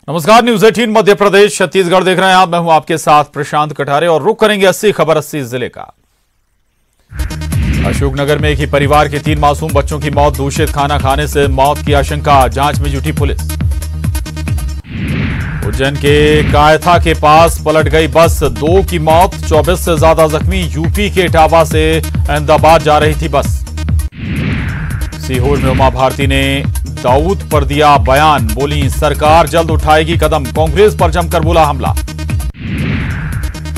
नमस्कार, न्यूज 18 मध्य प्रदेश छत्तीसगढ़ देख रहे हैं आप। मैं हूं आपके साथ प्रशांत कठारे और रुक करेंगे 80 खबर 80 जिले का। अशोकनगर में एक ही परिवार के 3 मासूम बच्चों की मौत, दूषित खाना खाने से मौत की आशंका, जांच में जुटी पुलिस। उज्जैन के कायथा के पास पलट गई बस, 2 की मौत, 24 से ज्यादा जख्मी। यूपी के इटावा से अहमदाबाद जा रही थी बस। सीहोर में उमा भारती ने दाऊद पर दिया बयान, बोली सरकार जल्द उठाएगी कदम, कांग्रेस पर जमकर बोला हमला।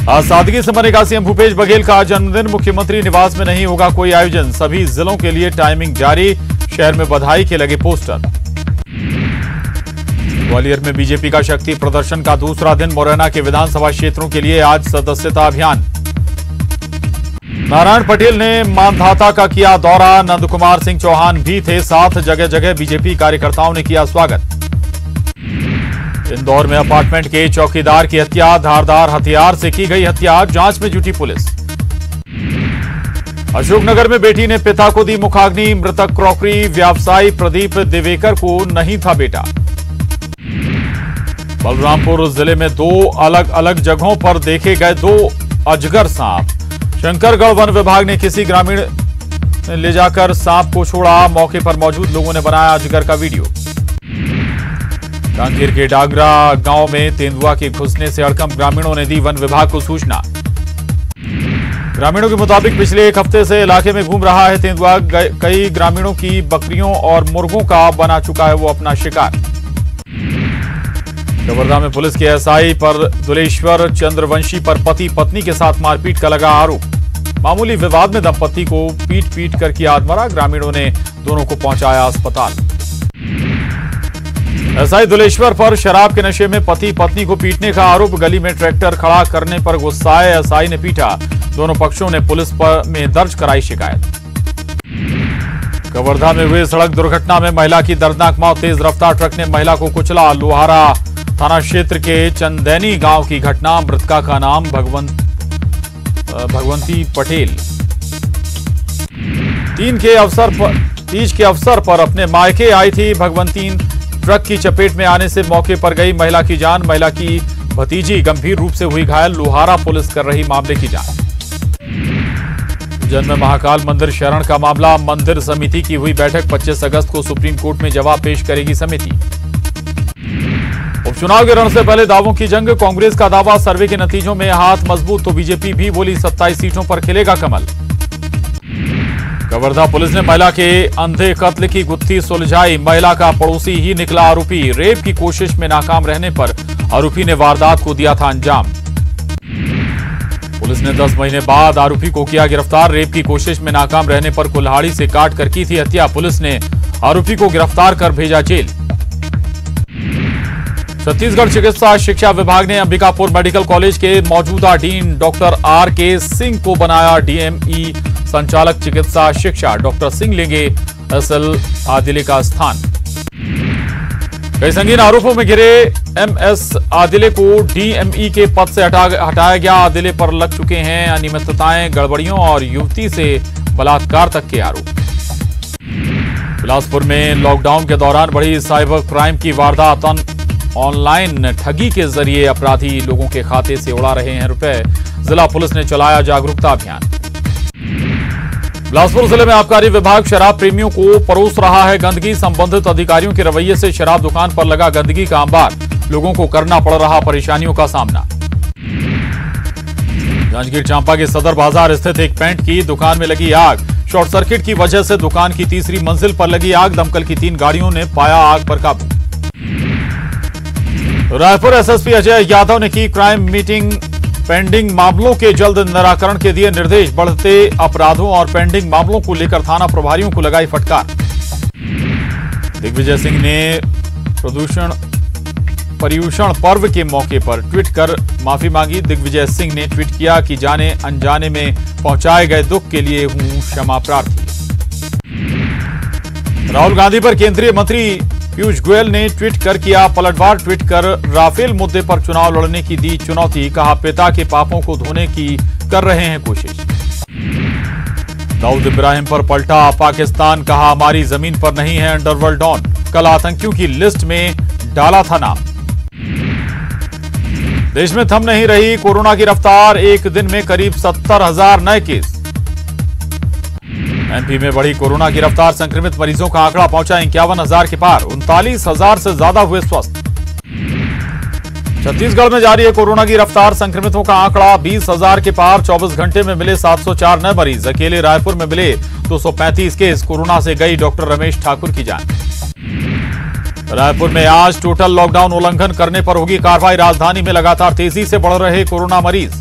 आज सादगी से मनेगा सीएम भूपेश बघेल का जन्मदिन, मुख्यमंत्री निवास में नहीं होगा कोई आयोजन, सभी जिलों के लिए टाइमिंग जारी, शहर में बधाई के लगे पोस्टर। ग्वालियर में बीजेपी का शक्ति प्रदर्शन का दूसरा दिन, मुरैना के विधानसभा क्षेत्रों के लिए आज सदस्यता अभियान। नारायण पटेल ने मानधाता का किया दौरा, नंद कुमार सिंह चौहान भी थे साथ, जगह जगह बीजेपी कार्यकर्ताओं ने किया स्वागत। इंदौर में अपार्टमेंट के चौकीदार की हत्या, धारदार हथियार से की गई हत्या, जांच में जुटी पुलिस। अशोकनगर में बेटी ने पिता को दी मुखाग्नि, मृतक क्रॉकरी व्यवसायी प्रदीप दिवेकर को नहीं था बेटा। बलरामपुर जिले में 2 अलग अलग जगहों पर देखे गए 2 अजगर सांप। शंकरगढ़ वन विभाग ने किसी ग्रामीण ले जाकर सांप को छोड़ा, मौके पर मौजूद लोगों ने बनाया अजगर का वीडियो। कांकेर के डागरा गांव में तेंदुआ के घुसने से हड़कंप, ग्रामीणों ने दी वन विभाग को सूचना। ग्रामीणों के मुताबिक पिछले 1 हफ्ते से इलाके में घूम रहा है तेंदुआ, कई ग्रामीणों की बकरियों और मुर्गों का बना चुका है वो अपना शिकार। कवर्धा में पुलिस के एसआई पर दुलेश्वर चंद्रवंशी पर पति पत्नी के साथ मारपीट का लगा आरोप। मामूली विवाद में दंपति को पीट कर किया आत्महत्या, ग्रामीणों ने दोनों को पहुंचाया अस्पताल। एसआई दुलेश्वर पर शराब के नशे में पति पत्नी को पीटने का आरोप, गली में ट्रैक्टर खड़ा करने पर गुस्साए एसआई ने पीटा, दोनों पक्षों ने पुलिस में दर्ज कराई शिकायत। कवर्धा में हुई सड़क दुर्घटना में महिला की दर्दनाक मौत, तेज रफ्तार ट्रक ने महिला को कुचला, लोहारा थाना क्षेत्र के चंदैनी गांव की घटना, मृतका का नाम भगवंती पटेल। तीज के अवसर पर अपने मायके आई थी भगवंती, ट्रक की चपेट में आने से मौके पर गई महिला की जान, महिला की भतीजी गंभीर रूप से हुई घायल, लोहारा पुलिस कर रही मामले की जांच। उज्जैन में महाकाल मंदिर शरण का मामला, मंदिर समिति की हुई बैठक, 25 अगस्त को सुप्रीम कोर्ट में जवाब पेश करेगी समिति। उपचुनाव के रण से पहले दावों की जंग, कांग्रेस का दावा सर्वे के नतीजों में हाथ मजबूत तो बीजेपी भी बोली 27 सीटों पर खिलेगा कमल। कवर्धा पुलिस ने महिला के अंधे कत्ल की गुत्थी सुलझाई, महिला का पड़ोसी ही निकला आरोपी, रेप की कोशिश में नाकाम रहने पर आरोपी ने वारदात को दिया था अंजाम। पुलिस ने 10 महीने बाद आरोपी को किया गिरफ्तार, रेप की कोशिश में नाकाम रहने पर कुल्हाड़ी से काट कर की थी हत्या, पुलिस ने आरोपी को गिरफ्तार कर भेजा जेल। छत्तीसगढ़ चिकित्सा शिक्षा विभाग ने अंबिकापुर मेडिकल कॉलेज के मौजूदा डीन डॉक्टर आर.के. सिंह को बनाया डीएमई संचालक चिकित्सा शिक्षा, डॉक्टर सिंह लेंगे एसएल आदिले का स्थान। कई संगीन आरोपों में घिरे एमएस आदिले को डीएमई के पद से हटाया गया, आदिले पर लग चुके हैं अनियमितताएं, गड़बड़ियों और युवती से बलात्कार तक के आरोप। बिलासपुर में लॉकडाउन के दौरान बढ़ी साइबर क्राइम की वारदात, ऑनलाइन ठगी के जरिए अपराधी लोगों के खाते से उड़ा रहे हैं रुपए, जिला पुलिस ने चलाया जागरूकता अभियान। बिलासपुर जिले में आबकारी विभाग शराब प्रेमियों को परोस रहा है गंदगी, संबंधित अधिकारियों के रवैये से शराब दुकान पर लगा गंदगी का अंबार, लोगों को करना पड़ रहा परेशानियों का सामना। जांजगीर चांपा के सदर बाजार स्थित एक पेंट की दुकान में लगी आग, शॉर्ट सर्किट की वजह से दुकान की 3री मंजिल पर लगी आग, दमकल की 3 गाड़ियों ने पाया आग पर काबू। रायपुर एसएसपी अजय यादव ने की क्राइम मीटिंग, पेंडिंग मामलों के जल्द निराकरण के दिए निर्देश, बढ़ते अपराधों और पेंडिंग मामलों को लेकर थाना प्रभारियों को लगाई फटकार। दिग्विजय सिंह ने पर्यूषण पर्व के मौके पर ट्वीट कर माफी मांगी, दिग्विजय सिंह ने ट्वीट किया कि जाने अनजाने में पहुंचाए गए दुख के लिए हूं क्षमा प्रार्थी। राहुल गांधी पर केंद्रीय मंत्री पीयूष गोयल ने ट्वीट कर किया पलटवार, ट्वीट कर राफेल मुद्दे पर चुनाव लड़ने की दी चुनौती, कहा पिता के पापों को धोने की कर रहे हैं कोशिश। दाऊद इब्राहिम पर पलटा पाकिस्तान, कहा हमारी जमीन पर नहीं है अंडरवर्ल्ड डॉन, कल आतंकियों की लिस्ट में डाला था नाम। देश में थम नहीं रही कोरोना की रफ्तार, एक दिन में करीब 70,000 नए केस। एमपी में बढ़ी कोरोना की रफ्तार, संक्रमित मरीजों का आंकड़ा पहुंचा 51,000 के पार, 39,000 से ज्यादा हुए स्वस्थ। छत्तीसगढ़ में जारी है कोरोना की रफ्तार, संक्रमितों का आंकड़ा 20,000 के पार, 24 घंटे में मिले 704 नए मरीज। अकेले रायपुर में मिले 235 केस, कोरोना से गई डॉक्टर रमेश ठाकुर की जान। रायपुर में आज टोटल लॉकडाउन उल्लंघन करने पर होगी कार्रवाई, राजधानी में लगातार तेजी से बढ़ रहे कोरोना मरीज।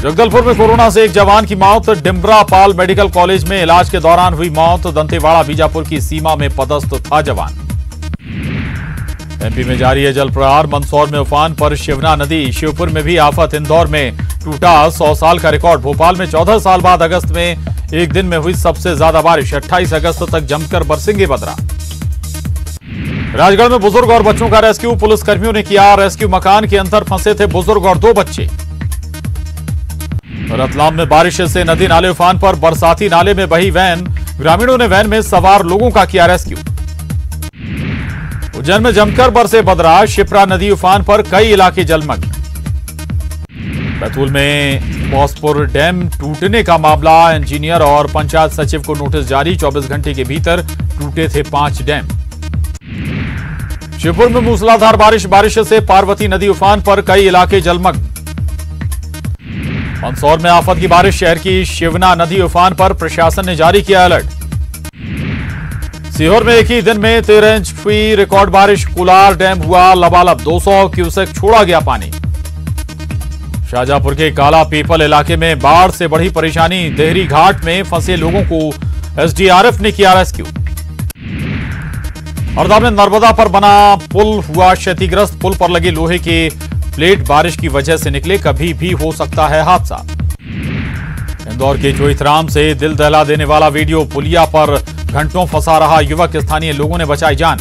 जगदलपुर में कोरोना से एक जवान की मौत, डिमरापाल मेडिकल कॉलेज में इलाज के दौरान हुई मौत, दंतेवाड़ा बीजापुर की सीमा में पदस्थ था जवान। एमपी में जारी है जल प्रहार, मंदसौर में उफान पर शिवना नदी, शिवपुर में भी आफत, इंदौर में टूटा 100 साल का रिकॉर्ड, भोपाल में 14 साल बाद अगस्त में एक दिन में हुई सबसे ज्यादा बारिश, 28 अगस्त तक जमकर बरसेंगे बदरा। राजगढ़ में बुजुर्ग और बच्चों का रेस्क्यू, पुलिसकर्मियों ने किया रेस्क्यू, मकान के अंदर फंसे थे बुजुर्ग और 2 बच्चे। रतलाम में बारिश से नदी नाले उफान पर, बरसाती नाले में बही वैन, ग्रामीणों ने वैन में सवार लोगों का किया रेस्क्यू। उज्जैन में जमकर बरसे बदरा, शिप्रा नदी उफान पर, कई इलाके जलमग्न। बैतूल में बॉसपुर डैम टूटने का मामला, इंजीनियर और पंचायत सचिव को नोटिस जारी, 24 घंटे के भीतर टूटे थे 5 डैम। शिवपुर में मूसलाधार बारिश से पार्वती नदी उफान पर, कई इलाके जलमग्न। मंदसौर में आफत की बारिश, शहर की शिवना नदी उफान पर, प्रशासन ने जारी किया अलर्ट। सीहोर में एक ही दिन में 13 इंच हुई रिकॉर्ड बारिश, कुलार डैम हुआ लबालब, 200 क्यूसेक छोड़ा गया पानी। शाहजहांपुर के काला पीपल इलाके में बाढ़ से बढ़ी परेशानी, देहरी घाट में फंसे लोगों को एसडीआरएफ ने किया रेस्क्यू। हरदा में नर्मदा पर बना पुल हुआ क्षतिग्रस्त, पुल पर लगे लोहे के प्लेट बारिश की वजह से निकले, कभी भी हो सकता है हादसा। इंदौर के चोइथराम से दिल दहला देने वाला वीडियो, पुलिया पर घंटों फंसा रहा युवक, स्थानीय लोगों ने बचाई जान।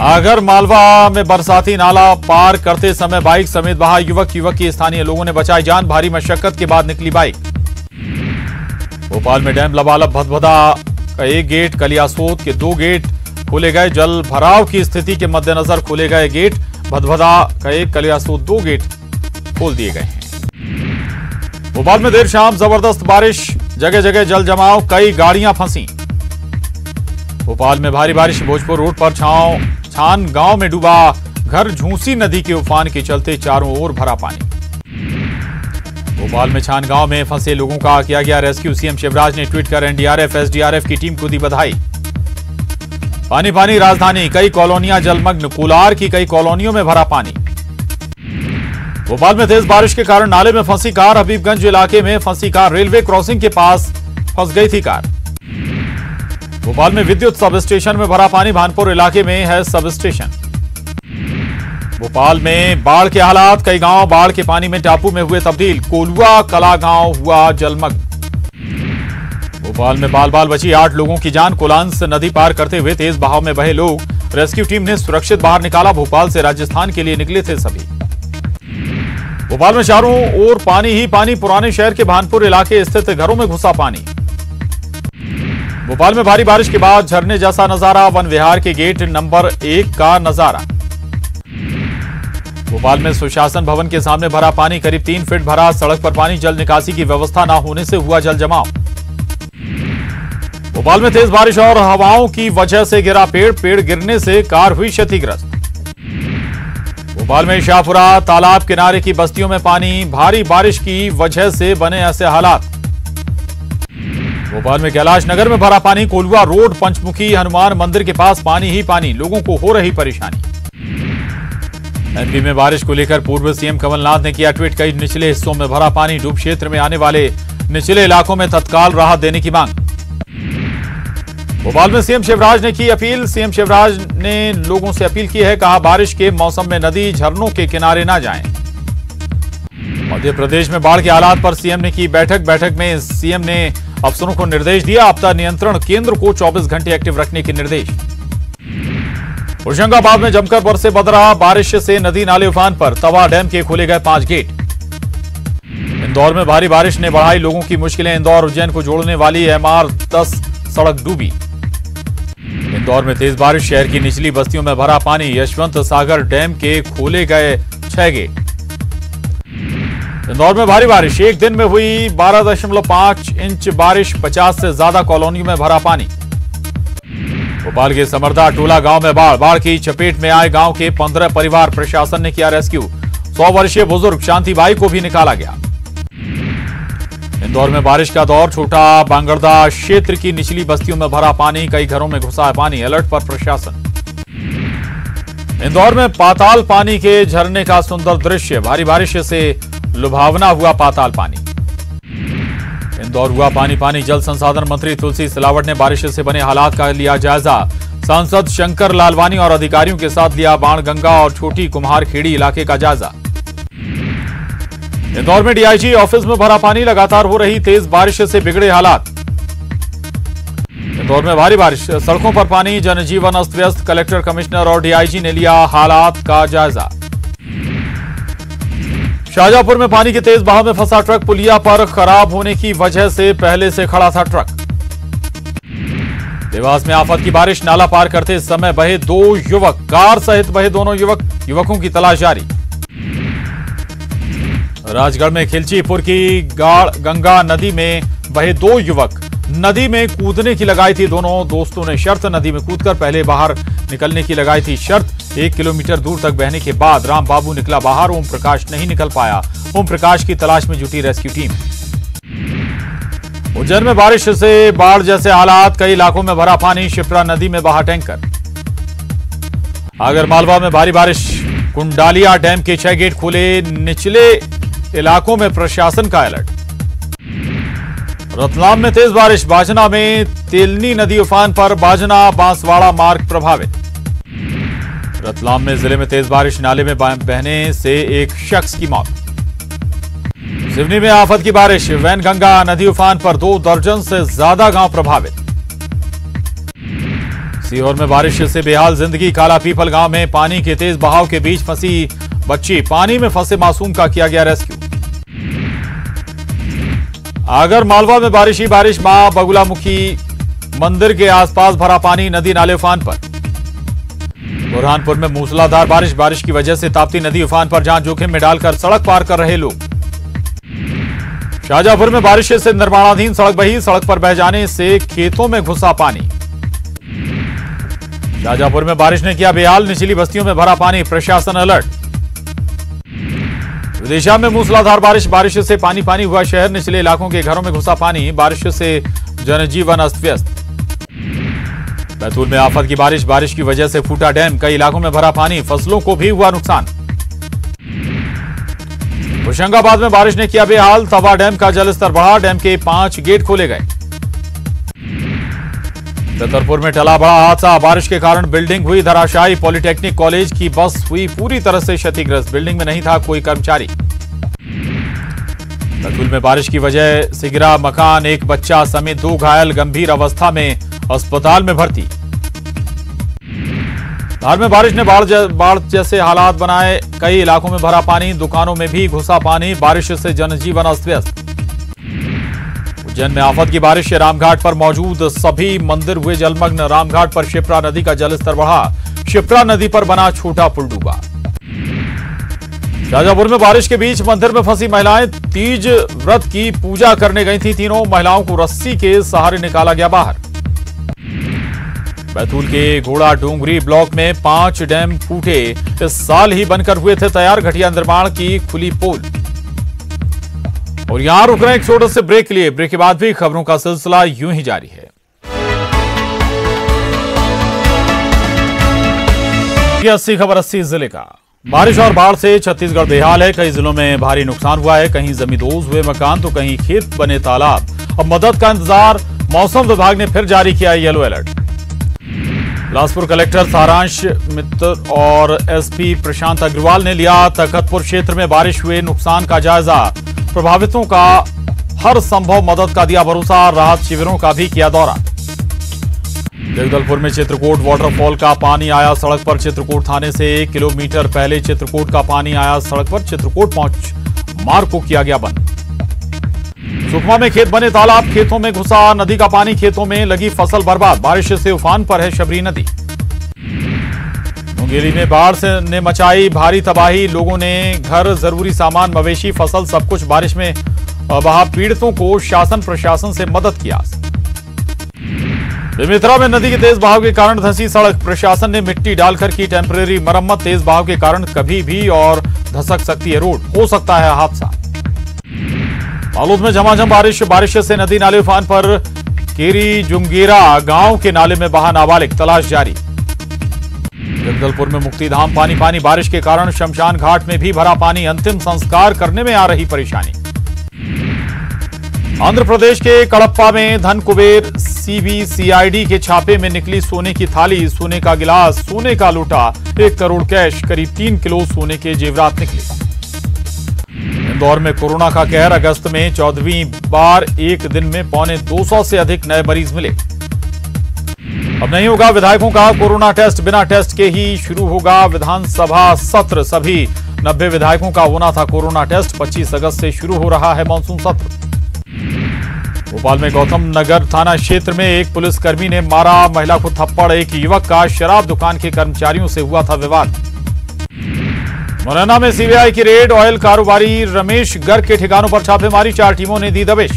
आगर मालवा में बरसाती नाला पार करते समय बाइक समेत बहा युवक की स्थानीय लोगों ने बचाई जान, भारी मशक्कत के बाद निकली बाइक। भोपाल में डैम लबालब, भदभदा का 1 गेट, कलियासोत के 2 गेट खोले गए, जल भराव की स्थिति के मद्देनजर खोले गए गेट, भदभदा का 1, कलियासोत 2 गेट खोल दिए गए हैं। भोपाल में देर शाम जबरदस्त बारिश, जगह जगह जल जमाव, कई गाड़ियां फंसी। भोपाल में भारी बारिश, भोजपुर रोड पर छान गांव में डूबा घर, झूसी नदी के उफान के चलते चारों ओर भरा पानी। भोपाल में छान गांव में फंसे लोगों का किया गया रेस्क्यू, सीएम शिवराज ने ट्वीट कर एनडीआरएफ एसडीआरएफ की टीम को दी बधाई। पानी राजधानी, कई कॉलोनियां जलमग्न, कोलार की कई कॉलोनियों में भरा पानी। भोपाल में तेज बारिश के कारण नाले में फंसी कार, हबीबगंज इलाके में फंसी कार, रेलवे क्रॉसिंग के पास फंस गई थी कार। भोपाल में विद्युत सब स्टेशन में भरा पानी, भानपुर इलाके में है सब स्टेशन। भोपाल में बाढ़ के हालात, कई गांव बाढ़ के पानी में टापू में हुए तब्दील, कोलुआ कला गांव हुआ जलमग्न। भोपाल में बाल बाल बची 8 लोगों की जान, कोलांस नदी पार करते हुए तेज बहाव में बहे लोग, रेस्क्यू टीम ने सुरक्षित बाहर निकाला, भोपाल से राजस्थान के लिए निकले थे सभी। भोपाल में चारों ओर पानी ही पानी, पुराने शहर के भानपुर इलाके स्थित घरों में घुसा पानी। भोपाल में भारी बारिश के बाद झरने जैसा नजारा, वन विहार के गेट नंबर 1 का नजारा। भोपाल में सुशासन भवन के सामने भरा पानी, करीब 3 फीट भरा, सड़क पर पानी, जल निकासी की व्यवस्था न होने से हुआ जल जमाव। भोपाल में तेज बारिश और हवाओं की वजह से गिरा पेड़ गिरने से कार हुई क्षतिग्रस्त। भोपाल में शाहपुरा तालाब किनारे की बस्तियों में पानी, भारी बारिश की वजह से बने ऐसे हालात। भोपाल में कैलाश नगर में भरा पानी, कोलुआ रोड पंचमुखी हनुमान मंदिर के पास पानी ही पानी, लोगों को हो रही परेशानी। एमपी में बारिश को लेकर पूर्व सीएम कमलनाथ ने किया ट्वीट, कई निचले हिस्सों में भरा पानी, डूब क्षेत्र में आने वाले निचले इलाकों में तत्काल राहत देने की मांग। भोपाल में सीएम शिवराज ने की अपील, सीएम शिवराज ने लोगों से अपील की है, कहा बारिश के मौसम में नदी झरनों के किनारे ना जाएं। मध्य प्रदेश में बाढ़ के हालात पर सीएम ने की बैठक में सीएम ने अफसरों को निर्देश दिया, आपदा नियंत्रण केंद्र को 24 घंटे एक्टिव रखने के निर्देश। होशंगाबाद में जमकर बरसे बदरा, बारिश से नदी नाले उफान पर, तवा डैम के खोले गए 5 गेट। इंदौर में भारी बारिश ने बढ़ाई लोगों की मुश्किलें, इंदौर उज्जैन को जोड़ने वाली MR-10 सड़क डूबी। इंदौर में तेज बारिश, शहर की निचली बस्तियों में भरा पानी। यशवंत सागर डैम के खोले गए 6 गेट। इंदौर में भारी बारिश, एक दिन में हुई 12.5 इंच बारिश, 50 से ज्यादा कॉलोनियों में भरा पानी। भोपाल के समरदा टोला गांव में बाढ़ की चपेट में आए गांव के 15 परिवार, प्रशासन ने किया रेस्क्यू। 100 वर्षीय बुजुर्ग शांतिबाई को भी निकाला गया। इंदौर में बारिश का दौर, छोटा बांगरदा क्षेत्र की निचली बस्तियों में भरा पानी, कई घरों में घुसा है पानी, अलर्ट पर प्रशासन। इंदौर में पाताल पानी के झरने का सुंदर दृश्य, भारी बारिश से लुभावना हुआ पाताल पानी। इंदौर हुआ पानी पानी, जल संसाधन मंत्री तुलसी सिलावट ने बारिश से बने हालात का लिया जायजा। सांसद शंकर लालवानी और अधिकारियों के साथ लिया बाणगंगा और छोटी कुम्हार खेड़ी इलाके का जायजा। इंदौर में डीआईजी ऑफिस में भरा पानी, लगातार हो रही तेज बारिश से बिगड़े हालात। इंदौर में भारी बारिश, सड़कों पर पानी, जनजीवन अस्त व्यस्त। कलेक्टर, कमिश्नर और डीआईजी ने लिया हालात का जायजा। शाहजहांपुर में पानी के तेज बहाव में फंसा ट्रक, पुलिया पर खराब होने की वजह से पहले से खड़ा था ट्रक। देवास में आफत की बारिश, नाला पार करते समय बहे 2 युवक, कार सहित बहे दोनों युवकों की तलाश जारी। राजगढ़ में खिलचीपुर की गंगा नदी में बहे 2 युवक, नदी में कूदने की लगाई थी दोनों दोस्तों ने शर्त। नदी में कूदकर पहले बाहर निकलने की लगाई थी शर्त। 1 किलोमीटर दूर तक बहने के बाद राम बाबू निकला बाहर, ओम प्रकाश नहीं निकल पाया। ओम प्रकाश की तलाश में जुटी रेस्क्यू टीम। उज्जैन में बारिश से बाढ़ जैसे हालात, कई इलाकों में भरा पानी, शिप्रा नदी में बहा टैंकर। आगरमालवा में भारी बारिश, कुंडालिया डैम के 6 गेट खोले, निचले इलाकों में प्रशासन का अलर्ट। रतलाम में तेज बारिश, बाजना में तेलनी नदी उफान पर, बाजना बांसवाड़ा मार्ग प्रभावित। रतलाम में जिले में तेज बारिश, नाले में बहने से एक शख्स की मौत। सिवनी में आफत की बारिश, वैनगंगा नदी उफान पर, 2 दर्जन से ज्यादा गांव प्रभावित। सीहोर में बारिश से बेहाल जिंदगी, काला पीपल गांव में पानी के तेज बहाव के बीच फंसी बच्ची, पानी में फंसे मासूम का किया गया रेस्क्यू। आगर मालवा में बारिश ही बारिश, मां बगुलामुखी मंदिर के आसपास भरा पानी, नदी नाले उफान पर। बुरहानपुर में मूसलाधार बारिश की वजह से ताप्ती नदी उफान पर, जान जोखिम में डालकर सड़क पार कर रहे लोग। शाहजहांपुर में बारिश से निर्माणाधीन सड़क बही, सड़क पर बह जाने से खेतों में घुसा पानी। शाहजहांपुर में बारिश ने किया बेहाल, निचली बस्तियों में भरा पानी, प्रशासन अलर्ट। विदिशा में मूसलाधार बारिश से पानी पानी हुआ शहर, निचले इलाकों के घरों में घुसा पानी, बारिश से जनजीवन अस्त व्यस्त। बैतूल में आफत की बारिश की वजह से फूटा डैम, कई इलाकों में भरा पानी, फसलों को भी हुआ नुकसान। होशंगाबाद में बारिश ने किया बेहाल, तवा डैम का जलस्तर बढ़ा, डैम के 5 गेट खोले गए। छतरपुर में टला बड़ा हादसा, बारिश के कारण बिल्डिंग हुई धराशायी, पॉलिटेक्निक कॉलेज की बस हुई पूरी तरह से क्षतिग्रस्त, बिल्डिंग में नहीं था कोई कर्मचारी। बैतूल में बारिश की वजह से गिरा मकान, एक बच्चा समेत 2 घायल, गंभीर अवस्था में अस्पताल में भर्ती। धार में बारिश ने बाढ़ जैसे हालात बनाए, कई इलाकों में भरा पानी, दुकानों में भी घुसा पानी, बारिश से जनजीवन अस्त व्यस्त। उज्जैन में आफत की बारिश से रामघाट पर मौजूद सभी मंदिर हुए जलमग्न, रामघाट पर शिप्रा नदी का जलस्तर बढ़ा, शिप्रा नदी पर बना छोटा पुल डूबा। शाहजहांपुर में बारिश के बीच मंदिर में फंसी महिलाएं, तीज व्रत की पूजा करने गई थी, तीनों महिलाओं को रस्सी के सहारे निकाला गया बाहर। बैतूल के घोड़ा डोंगरी ब्लॉक में 5 डैम फूटे, इस साल ही बनकर हुए थे तैयार, घटिया निर्माण की खुली पोल। और यहां रुक रहे हैं एक छोटे से ब्रेक के लिए, ब्रेक के बाद भी खबरों का सिलसिला यूं ही जारी है। 80 खबर 80 जिले का। बारिश और बाढ़ से छत्तीसगढ़ बेहाल है, कई जिलों में भारी नुकसान हुआ है, कहीं जमींदोज हुए मकान तो कहीं खेत बने तालाब। अब मदद का इंतजार, मौसम विभाग ने फिर जारी किया येलो अलर्ट। बिलासपुर कलेक्टर सारांश मित्र और एसपी प्रशांत अग्रवाल ने लिया तखतपुर क्षेत्र में बारिश हुए नुकसान का जायजा, प्रभावितों का हर संभव मदद का दिया भरोसा, राहत शिविरों का भी किया दौरा। जगदलपुर में चित्रकूट वाटरफॉल का पानी आया सड़क पर, चित्रकूट थाने से 1 किलोमीटर पहले चित्रकूट का पानी आया सड़क पर, चित्रकूट पहुंच मार्ग को किया गया बंद। सुकमा में खेत बने तालाब, खेतों में घुसा नदी का पानी, खेतों में लगी फसल बर्बाद, बारिश से उफान पर है शबरी नदी। मुंगेली में बाढ़ से ने मचाई भारी तबाही, लोगों ने घर, जरूरी सामान, मवेशी, फसल सब कुछ बारिश में बहा, पीड़ितों को शासन प्रशासन से मदद की आस। बेमेतरा में नदी के तेज बहाव के कारण धंसी सड़क, प्रशासन ने मिट्टी डालकर की टेम्परेरी मरम्मत, तेज बहाव के कारण कभी भी और धसक सकती है रोड, हो सकता है हादसा। बालोद में झमाझम बारिश से नदी नाले उफान पर, केरी जुंगेरा गांव के नाले में बहा नाबालिग, तलाश जारी। जगदलपुर में मुक्तिधाम पानी, बारिश के कारण शमशान घाट में भी भरा पानी, अंतिम संस्कार करने में आ रही परेशानी। आंध्र प्रदेश के कडप्पा में धन कुबेर सीबीसीआईडी के छापे में निकली सोने की थाली, सोने का गिलास, सोने का लोटा, 1 करोड़ कैश, करीब 3 किलो सोने के जेवरात निकले। इंदौर में कोरोना का कहर, अगस्त में 14वीं बार एक दिन में 250 से अधिक नए मरीज मिले। अब नहीं होगा विधायकों का कोरोना टेस्ट, बिना टेस्ट के ही शुरू होगा विधानसभा सत्र, सभी 90 विधायकों का होना था कोरोना टेस्ट। 25 अगस्त से शुरू हो रहा है मानसून सत्र। भोपाल में गौतम नगर थाना क्षेत्र में एक पुलिसकर्मी ने मारा महिला को थप्पड़, एक युवक का शराब दुकान के कर्मचारियों से हुआ था विवाद। मुरैना में सीबीआई की रेड, ऑयल कारोबारी रमेश गर्ग के ठिकानों पर छापेमारी, 4 टीमों ने दी दबिश।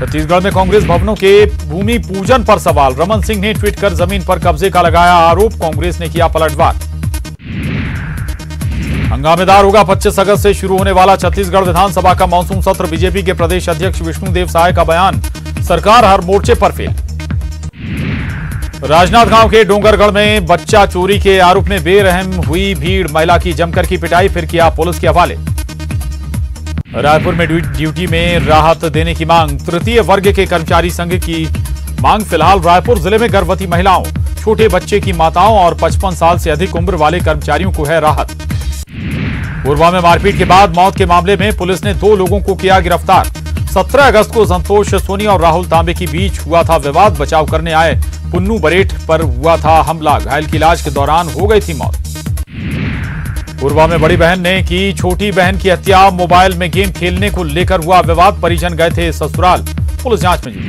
छत्तीसगढ़ में कांग्रेस भवनों के भूमि पूजन पर सवाल, रमन सिंह ने ट्वीट कर जमीन पर कब्जे का लगाया आरोप, कांग्रेस ने किया पलटवार। हंगामेदार होगा 25 अगस्त से शुरू होने वाला छत्तीसगढ़ विधानसभा का मानसून सत्र, बीजेपी के प्रदेश अध्यक्ष विष्णुदेव साय का बयान, सरकार हर मोर्चे पर फेल। राजनांदगांव के डोंगरगढ़ में बच्चा चोरी के आरोप में बेरहम हुई भीड़, महिला की जमकर की पिटाई, फिर किया पुलिस के हवाले। रायपुर में ड्यूटी में राहत देने की मांग, तृतीय वर्ग के कर्मचारी संघ की मांग, फिलहाल रायपुर जिले में गर्भवती महिलाओं, छोटे बच्चे की माताओं और 55 साल से अधिक उम्र वाले कर्मचारियों को है राहत। कोरबा में मारपीट के बाद मौत के मामले में पुलिस ने 2 लोगों को किया गिरफ्तार। 17 अगस्त को संतोष सोनी और राहुल तांबे के बीच हुआ था विवाद, बचाव करने आए पुन्नू बरेठ पर हुआ था हमला, घायल की इलाज के दौरान हो गई थी मौत। कोरबा में बड़ी बहन ने की छोटी बहन की हत्या, मोबाइल में गेम खेलने को लेकर हुआ विवाद, परिजन गए थे ससुराल, पुलिस जांच में जुटी।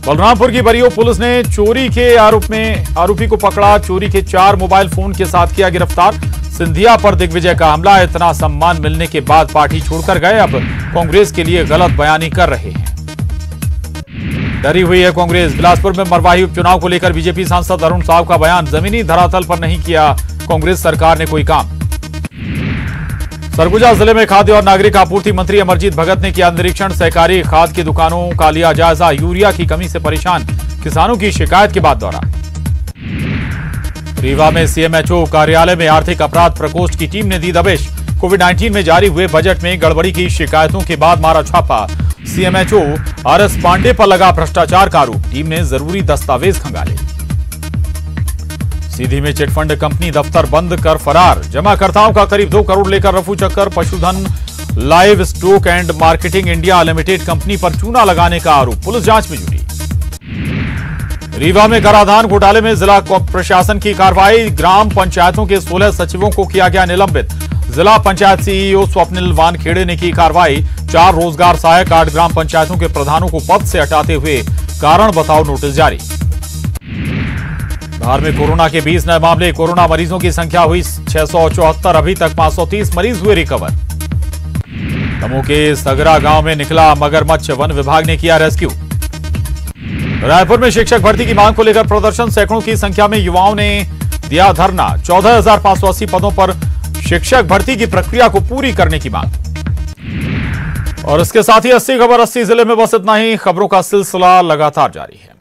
बलरामपुर की बरियो पुलिस ने चोरी के आरोप में आरोपी को पकड़ा, चोरी के 4 मोबाइल फोन के साथ किया गिरफ्तार। सिंधिया पर दिग्विजय का हमला, इतना सम्मान मिलने के बाद पार्टी छोड़कर गए, अब कांग्रेस के लिए गलत बयानी कर रहे हैं। डरी हुई है कांग्रेस, बिलासपुर में मरवाही उपचुनाव को लेकर बीजेपी सांसद अरुण साव का बयान, जमीनी धरातल पर नहीं किया कांग्रेस सरकार ने कोई काम। सरगुजा जिले में खाद्य और नागरिक आपूर्ति मंत्री अमरजीत भगत ने किया निरीक्षण, सहकारी खाद की दुकानों का लिया जायजा, यूरिया की कमी से परेशान किसानों की शिकायत के बाद दौरा। रीवा में सीएमएचओ कार्यालय में आर्थिक अपराध प्रकोष्ठ की टीम ने दी दबिश, कोविड-19 में जारी हुए बजट में गड़बड़ी की शिकायतों के बाद मारा छापा, सीएमएचओ आरएस पांडे पर लगा भ्रष्टाचार का आरोप, टीम ने जरूरी दस्तावेज खंगाले। सीधी में चिटफंड कंपनी दफ्तर बंद कर फरार, जमाकर्ताओं का करीब 2 करोड़ लेकर रफू चक्कर, पशुधन live stock and marketing India limited company पर चूना लगाने का आरोप, पुलिस जांच में जुटी। रीवा में कराधान घोटाले में जिला प्रशासन की कार्रवाई, ग्राम पंचायतों के 16 सचिवों को किया गया निलंबित, जिला पंचायत सीईओ स्वप्निल वानखेड़े ने की कार्रवाई, 4 रोजगार सहायक 8 ग्राम पंचायतों के प्रधानों को पद से हटाते हुए कारण बताओ नोटिस जारी। बिहार में कोरोना के 20 नए मामले, कोरोना मरीजों की संख्या हुई 674, अभी तक 530 मरीज हुए रिकवर। दमोह के सगरा गांव में निकला मगरमच्छ, वन विभाग ने किया रेस्क्यू। रायपुर में शिक्षक भर्ती की मांग को लेकर प्रदर्शन, सैकड़ों की संख्या में युवाओं ने दिया धरना, 14,580 पदों पर शिक्षक भर्ती की प्रक्रिया को पूरी करने की मांग। और इसके साथ ही 80 खबर 80 जिले में बस इतना ही, खबरों का सिलसिला लगातार जारी है।